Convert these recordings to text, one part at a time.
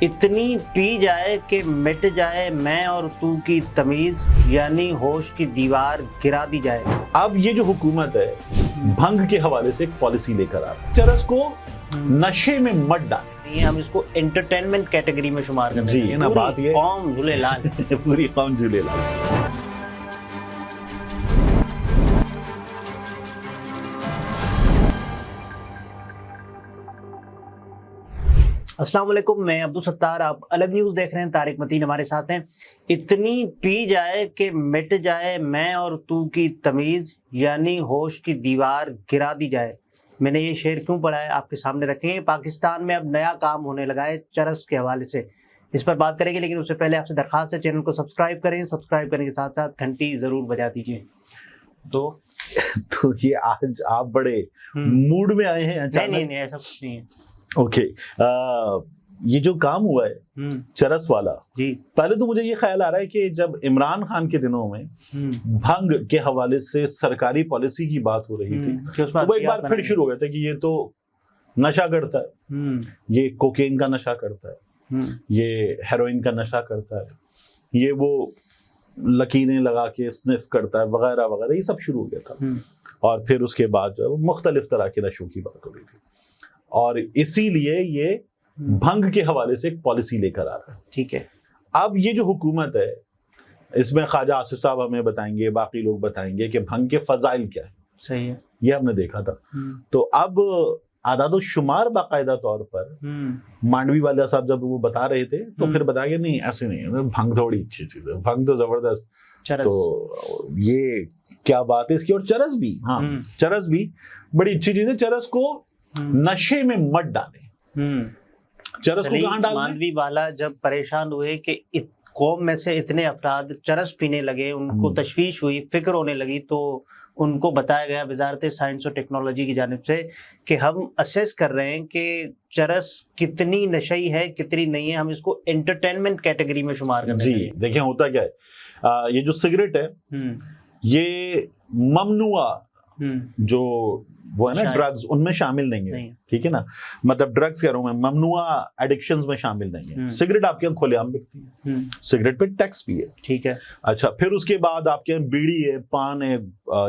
اتنی پی جائے کہ مٹ جائے میں اور تو کی تمیز، یعنی ہوش کی دیوار گرا دی جائے۔ اب یہ جو حکومت ہے بھنگ کے حوالے سے ایک پالیسی لے کر آ رہا ہے، چرس کو نشے میں مت ڈالیں۔ یہ ہم اس کو انٹرٹینمنٹ کیٹیگری میں شمار کرتے ہیں۔ جی نا، بات یہ قوم جھولے لال پوری قوم جھولے لال۔ السلام علیکم، میں عبدالستار، آپ الگ نیوز دیکھ رہے ہیں۔ طارق متین ہمارے ساتھ ہیں۔ اتنی پی جائے کہ مٹ جائے میں اور تو کی تمیز، یعنی ہوش کی دیوار گرا دی جائے۔ میں نے یہ شعر کیوں پڑھا ہے آپ کے سامنے رکھیں۔ پاکستان میں اب نیا کام ہونے لگا ہے چرس کے حوالے سے، اس پر بات کریں گے، لیکن اس سے پہلے آپ سے درخواست ہے چینل کو سبسکرائب کریں، سبسکرائب کرنے کے ساتھ ساتھ گھنٹی ضرور بجا دیجیے۔ تو یہ آج آپ بڑے موڈ میں آئے ہیں اچانک؟ نہیں ایسا کچھ نہیں ہے۔ اوکے، یہ جو کام ہوا ہے چرس والا، جی پہلے تو مجھے یہ خیال آ رہا ہے کہ جب عمران خان کے دنوں میں بھنگ کے حوالے سے سرکاری پالیسی کی بات ہو رہی تھی، وہ ایک بار پھر شروع ہو گیا تھا کہ یہ تو نشہ کرتا ہے، یہ کوکین کا نشہ کرتا ہے، یہ ہیروئن کا نشہ کرتا ہے، یہ وہ لکیریں لگا کے سنف کرتا ہے وغیرہ وغیرہ، یہ سب شروع ہو گیا تھا۔ اور پھر اس کے بعد جو ہے مختلف طرح کے نشوں کی بات ہو رہی تھی، اور اسی لیے یہ بھنگ کے حوالے سے ایک پالیسی لے کر آ رہا ہے۔ ٹھیک ہے، اب یہ جو حکومت ہے اس میں خواجہ آصف صاحب ہمیں بتائیں گے، باقی لوگ بتائیں گے کہ بھنگ کے فضائل کیا ہے۔ صحیح ہے، یہ ہم نے دیکھا تھا۔ تو اب اعداد و شمار باقاعدہ طور پر مانڈوی والا صاحب جب وہ بتا رہے تھے تو پھر بتایا کہ نہیں ایسے نہیں ہے، بھنگ تھوڑی اچھی چیز ہے، بھنگ تو زبردست۔ تو یہ کیا بات ہے اس کی۔ اور چرس بھی، ہاں چرس بھی بڑی اچھی چیز ہے۔ چرس کو نشے میں مت ڈالیں۔ چرس کو کہاں ڈالیں؟ مانڈوی والا جب پریشان ہوئے کہ قوم میں سے اتنے افراد چرس پینے لگے، ان کو تشویش ہوئی، فکر ہونے لگی، تو ان کو بتایا گیا وزارت سائنس اور ٹیکنالوجی کی جانب سے کہ ہم اسیس کر رہے ہیں کہ چرس کتنی نشئی ہے کتنی نہیں ہے، ہم اس کو انٹرٹینمنٹ کیٹیگری میں شمار کرتے ہیں۔ جی دیکھیں ہوتا کیا ہے، یہ جو سگریٹ ہے یہ ممنوع جو وہ ہے نا ڈرگز، ان میں شامل نہیں ہے، ٹھیک ہے نا، مطلب ڈرگز کہہ رہا ہوں میں، ممنوع ایڈکشنز میں شامل نہیں ہے۔ سگریٹ آپ کے یہاں کھلے عام بکتی ہے، سگریٹ پہ ٹیکس بھی ہے، ٹھیک ہے۔ اچھا، پھر اس کے بعد آپ کے یہاں بیڑی ہے، پان ہے،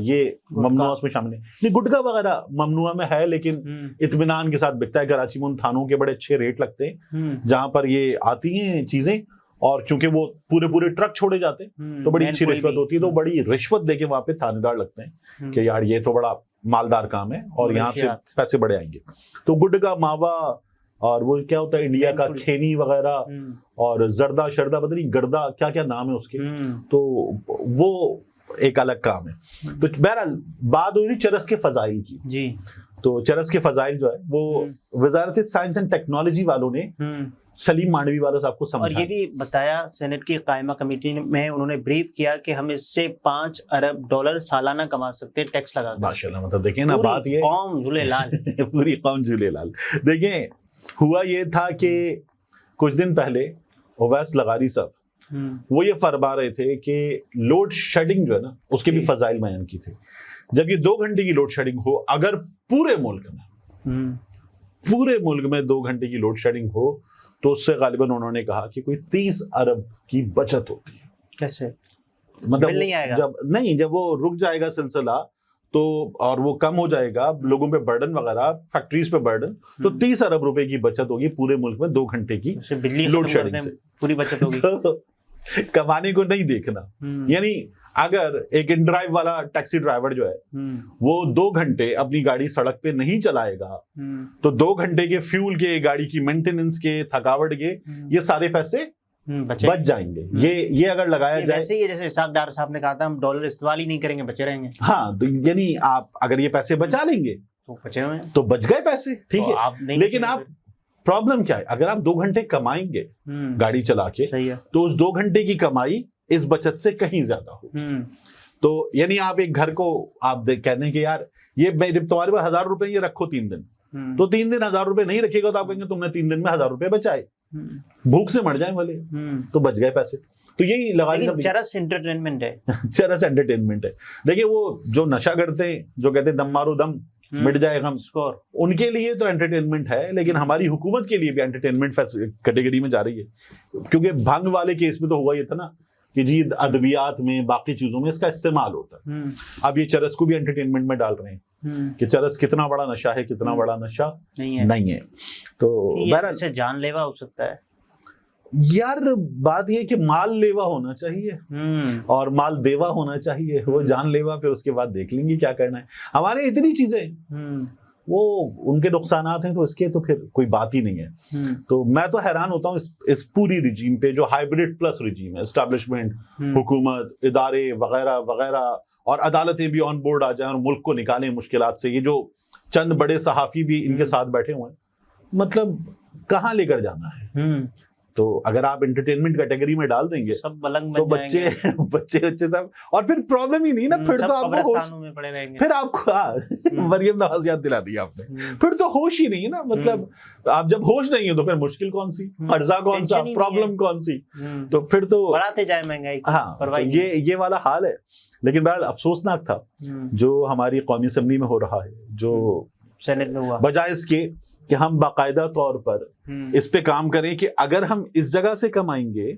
یہ ممنوع اس میں شامل نہیں۔ یہ گٹکا وغیرہ ممنوع میں ہے لیکن اطمینان کے ساتھ بکتا ہے۔ کراچی میں ان تھانوں کے بڑے اچھے ریٹ لگتے ہیں جہاں پر یہ آتی ہیں چیزیں، اور چونکہ وہ پورے ٹرک چھوڑے جاتے ہیں تو بڑی اچھی رشوت ہوتی ہے، تو بڑی رشوت دے کے وہاں پہ تھانے دار لگتے ہیں کہ یار یہ تو بڑا مالدار کام ہے اور یہاں سے پیسے بڑے آئیں گے۔ تو گڈ کا ماوا، اور وہ کیا ہوتا ہے انڈیا کا کھینی وغیرہ، اور زردہ شردہ پتہ نہیں گردہ کیا کیا نام ہے اس کے، تو وہ ایک الگ کام ہے۔ تو بہرحال بات ہوئی چرس کے فضائل کی۔ جی، تو چرس کے فضائل جو ہے وہ وزارت سائنس اینڈ ٹیکنالوجی والوں نے سلیم مانڈوی والا صاحب کو سمجھا، اور یہ بھی بتایا سینٹ کی قائمہ کمیٹی میں انہوں نے بریف کیا کہ ہم اس سے $5 ارب سالانہ کما سکتے ہیں ٹیکس لگا کر۔ ماشاءاللہ، مطلب دیکھیں نا، بات یہ قوم جھولے لال پوری قوم جھولے لال۔ دیکھیں ہوا یہ تھا کہ کچھ دن پہلے اویس لغاری صاحب وہ یہ فرما رہے تھے کہ لوڈ شیڈنگ جو ہے نا اس کے بھی فضائل بیان کی تھے۔ جب یہ 2 گھنٹے کی لوڈ شیڈنگ ہو، اگر پورے ملک میں 2 گھنٹے کی لوڈ شیڈنگ ہو تو اس سے غالباً انہوں نے کہا کہ کوئی 30 ارب کی بچت ہوتی ہے۔ کیسے؟ مطلب نہیں آئے گا، جب وہ رک جائے گا سلسلہ تو، اور وہ کم ہو جائے گا لوگوں پہ برڈن وغیرہ، فیکٹریز پہ برڈن، تو 30 ارب روپے کی بچت ہوگی پورے ملک میں 2 گھنٹے کی لوڈ شیڈنگ سے، پوری بچت ہوگی۔ کمانے کو نہیں دیکھنا، یعنی اگر ایک ان ڈرائیو والا ٹیکسی ڈرائیور جو ہے وہ 2 گھنٹے اپنی گاڑی سڑک پہ نہیں چلائے گا تو 2 گھنٹے کے فیول کے، گاڑی کی مینٹیننس کے، تھکاوٹ کے، یہ سارے پیسے بچ جائیں گے۔ یہ اگر لگایا جائے، جیسے اسحاق ڈار صاحب نے کہا تھا ہم ڈالر استعمال ہی نہیں کریں گے، بچے رہیں گے۔ ہاں، یعنی آپ اگر یہ پیسے بچا لیں گے تو بچے ہوئے تو بچ گئے پیسے، ٹھیک ہے۔ لیکن آپ پرابلم کیا ہے، اگر آپ 2 گھنٹے کمائیں گے گاڑی چلا کے تو اس 2 گھنٹے کی کمائی اس بچت سے کہیں زیادہ ہو، تو یعنی آپ ایک گھر کو آپ کہتے ہیں کہ یار یہ تمہارے پاس 1000 روپے یہ رکھو 3 دن، تو 3 دن 1000 روپے نہیں رکھے گا تو آپ کہیں گے تم نے 3 دن میں 1000 روپے بچائے، بھوک سے مر جائیں والے تو بچ گئے پیسے۔ تو یہی لغاری صاحب، چرس انٹرٹینمنٹ ہے، چرس انٹرٹینمنٹ ہے۔ دیکھیں وہ جو نشہ کرتے ہیں، جو کہتے ہیں دم مارو دم، مٹ جائے غم. ان کے لیے تو انٹرٹینمنٹ ہے, لیکن ہماری حکومت کے لیے بھی انٹرٹینمنٹ کیٹیگری میں جا رہی ہے, کیونکہ بھنگ والے کیس میں تو ہوا یہ تھا نا کہ جی ادویات میں باقی چیزوں میں اس کا استعمال ہوتا ہے. اب یہ چرس کو بھی انٹرٹینمنٹ میں ڈال رہے ہیں کہ چرس کتنا بڑا نشہ ہے, کتنا بڑا نشہ نہیں ہے. تو بہرحال سے جان لیوا ہو سکتا ہے یار. بات یہ کہ مال لیوا ہونا چاہیے اور مال دیوا ہونا چاہیے. وہ جان لیوا پھر اس کے بعد دیکھ لیں گے کیا کرنا ہے. ہمارے اتنی چیزیں وہ ان کے نقصانات ہیں تو اس کے تو پھر کوئی بات ہی نہیں ہے. تو میں تو حیران ہوتا ہوں اس پوری رجیم پہ جو ہائبرڈ پلس رجیم ہے, اسٹیبلشمنٹ, حکومت, ادارے وغیرہ وغیرہ, اور عدالتیں بھی آن بورڈ آ جائیں اور ملک کو نکالیں مشکلات سے. یہ جو چند بڑے صحافی بھی ان کے ساتھ بیٹھے ہوئے ہیں, مطلب کہاں لے کر جانا ہے. تو اگر آپ انٹرٹینمنٹ کیٹیگری میں ڈال دیں گے سب ملنگ تو بچے سب, اور پھر پرابلم ہی نہیں نا, پھر تو آپ کو پھر آپ کو مریم نواز یاد دلا دی آپ نے, پھر تو ہوش ہی نہیں ہے نا. مطلب آپ جب ہوش نہیں ہے تو پھر مشکل کون سی, قرضہ کون سا, پرابلم کون سی, تو پھر تو بڑھاتے جائے مہنگائی. ہاں یہ والا حال ہے. لیکن بہرحال افسوسناک تھا جو ہماری قومی اسمبلی میں ہو رہا ہے, جو سینٹ میں ہوا, بجائے اس کے کہ ہم باقاعدہ طور پر اس پہ کام کریں کہ اگر ہم اس جگہ سے کمائیں گے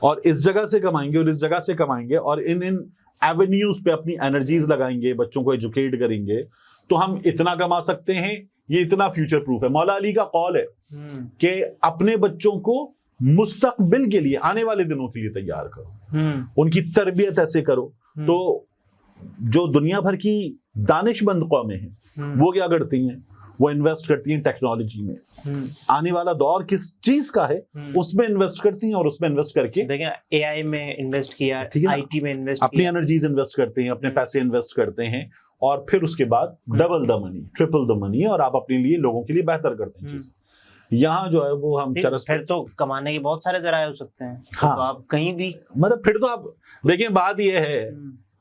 اور اس جگہ سے کمائیں گے اور اس جگہ سے کمائیں گے اور ان ایونیوز پہ اپنی انرجیز لگائیں گے, بچوں کو ایجوکیٹ کریں گے, تو ہم اتنا کما سکتے ہیں. یہ اتنا فیوچر پروف ہے. مولا علی کا قول ہے کہ اپنے بچوں کو مستقبل کے لیے, آنے والے دنوں کے لیے تیار کرو, ان کی تربیت ایسے کرو. تو جو دنیا بھر کی دانش مند قومیں ہیں وہ کیا کرتی ہیں, وہ انویسٹ کرتی ہیں ٹیکنالوجی میں. آنے والا دور کس چیز کا ہے اس میں انویسٹ کرتی ہیں, اور اس میں انویسٹ کر کے دیکھیں اے آئی میں انویسٹ کیا, آئی ٹی میں انویسٹ, اپنی انرجیز انویسٹ کرتے ہیں, اپنے پیسے انویسٹ کرتے ہیں, اور پھر اس کے بعد ڈبل دا منی, ٹرپل دا منی, اور آپ اپنے لیے لوگوں کے لیے بہتر کرتے ہیں چیزیں. یہاں جو ہے وہ ہم چرس, پھر تو کمانے کے بہت سارے ذرائع ہو سکتے ہیں. ہاں آپ کہیں بھی مطلب پھر تو آپ دیکھیں, بات یہ ہے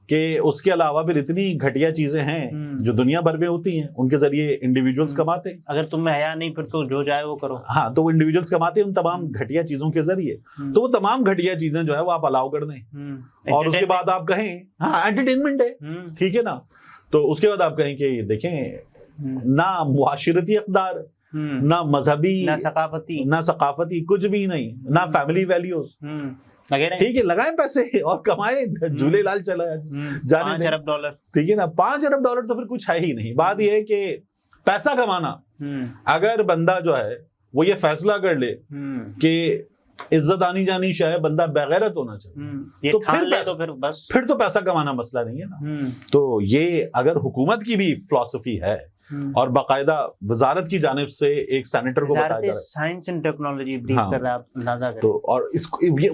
کہ اس کے علاوہ پھر اتنی گھٹیا چیزیں ہیں جو دنیا بھر میں ہوتی ہیں, ان کے ذریعے انڈیویجولز کماتے ہیں. اگر تم میں حیا نہیں پھر تو جو جائے وہ کرو. ہاں تو وہ انڈیویجولز کماتے ہیں ان تمام گھٹیا چیزوں کے ذریعے. تو وہ تمام گھٹیا چیزیں جو ہے وہ آپ الاؤ کر دیں, اور اس کے بعد آپ کہیں ہاں انٹرٹینمنٹ ہے, ٹھیک ہے نا. تو اس کے بعد آپ کہیں کہ دیکھیں نہ معاشرتی اقدار, نہ مذہبی, نہ ثقافتی, کچھ بھی نہیں, نہ فیملی ویلیوز, ٹھیک ہے, لگائیں پیسے اور کمائیں, جھولے لال چلا جانے. $5 ارب, ٹھیک ہے نا, $5 ارب تو پھر کچھ ہے ہی نہیں. بات یہ ہے کہ پیسہ کمانا, اگر بندہ جو ہے وہ یہ فیصلہ کر لے کہ عزت آنی جانی شاید بندہ بغیرت ہونا چاہیے, تو پھر تو پیسہ کمانا مسئلہ نہیں ہے نا. تو یہ اگر حکومت کی بھی فلسفی ہے اور باقاعدہ وزارت کی جانب سے ایک سینیٹر کو بتایا جا رہا ہے, سائنس اینڈ ٹیکنالوجی بریف کر رہا ہے, آپ اندازہ کریں. تو اور اس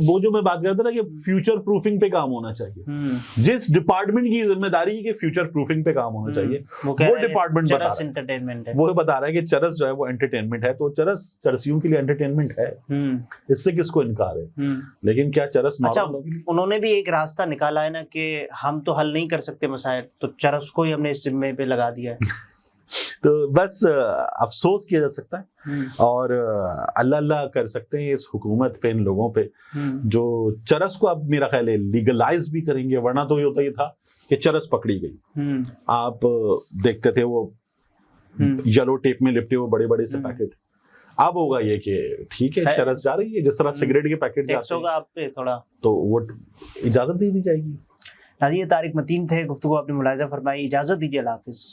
وہ جو میں بات کر رہا تھا نا کہ فیوچر پروفنگ پہ کام ہونا چاہیے, جس ڈپارٹمنٹ کی ذمہ داری ہے کہ فیوچر پروفنگ پہ کام ہونا چاہیے, وہ ڈپارٹمنٹ بتا رہا ہے کہ چرس جو ہے وہ انٹرٹینمنٹ ہے. تو چرسیوں کے لیے انٹرٹینمنٹ ہے, اس سے کس کو انکار ہے. لیکن کیا چرس انہوں نے بھی ایک راستہ نکالا ہے نا کہ ہم تو حل نہیں کر سکتے مسائل, تو چرس کو ہی ہم نے اس ذمے پہ لگا دیا ہے. تو بس افسوس کیا جا سکتا ہے اور اللہ اللہ کر سکتے ہیں اس حکومت پہ, ان لوگوں پہ جو چرس کو اب میرا خیال ہے لیگلائز بھی کریں گے. ورنہ تو یہ ہوتا ہی تھا کہ چرس پکڑی گئی, آپ دیکھتے تھے وہ یلو ٹیپ میں لپٹے ہوئے بڑے بڑے سے پیکٹ. اب ہوگا یہ کہ ٹھیک ہے چرس جا رہی ہے, جس طرح سگریٹ کے پیکٹ جاتے ہیں آپ پہ تھوڑا, تو وہ اجازت دے دی جائے گی. ناظرین, طارق متین تھے, گفتگو آپ نے ملاحظہ فرمائی. اجازت دیجیے, اللہ حافظ.